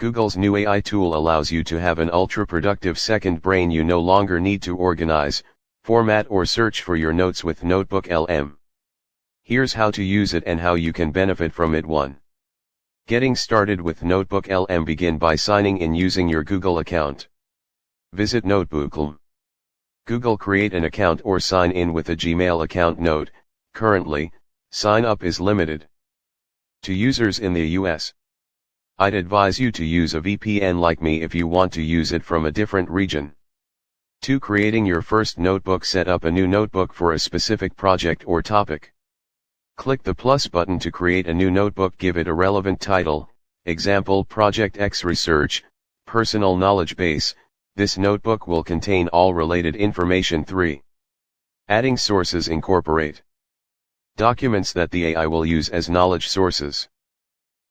Google's new AI tool allows you to have an ultra-productive second brain. You no longer need to organize, format or search for your notes with notebooklm. Here's how to use it and how you can benefit from it. 1. Getting started with notebooklm. Begin by signing in using your Google account. Visit notebooklm. Google, create an account or sign in with a Gmail account. Note, currently, sign up is limited to users in the US. I'd advise you to use a VPN like me if you want to use it from a different region. 2. Creating your first notebook. Set up a new notebook for a specific project or topic. Click the plus button to create a new notebook. Give it a relevant title, example Project X Research, Personal Knowledge Base. This notebook will contain all related information. 3. Adding sources. Incorporate documents that the AI will use as knowledge sources.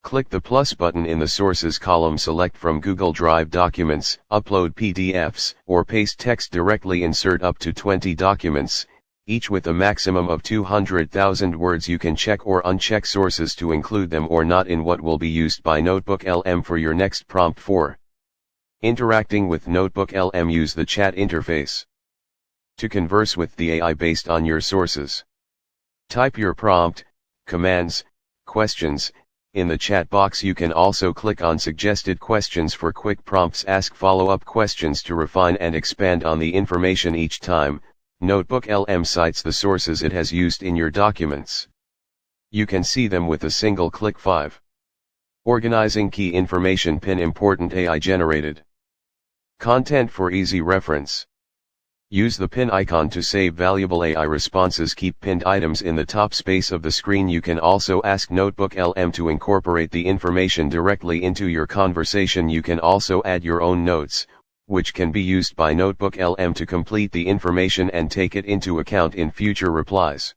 Click the plus button in the Sources column. Select from Google Drive documents, upload PDFs, or paste text directly. Insert up to 20 documents, each with a maximum of 200,000 words. You can check or uncheck sources to include them or not in what will be used by notebooklm for your next prompt. 4. Interacting with notebooklm. Use the chat interface to converse with the AI based on your sources. Type your prompt, commands, questions in the chat box. You can also click on suggested questions for quick prompts. Ask follow-up questions to refine and expand on the information each time. Notebooklm cites the sources it has used in your documents. You can see them with a single click. 5. Organizing key information. Pin important AI generated content for easy reference. Use the pin icon to save valuable AI responses. Keep pinned items in the top space of the screen. You can also ask notebooklm to incorporate the information directly into your conversation. You can also add your own notes, which can be used by notebooklm to complete the information and take it into account in future replies.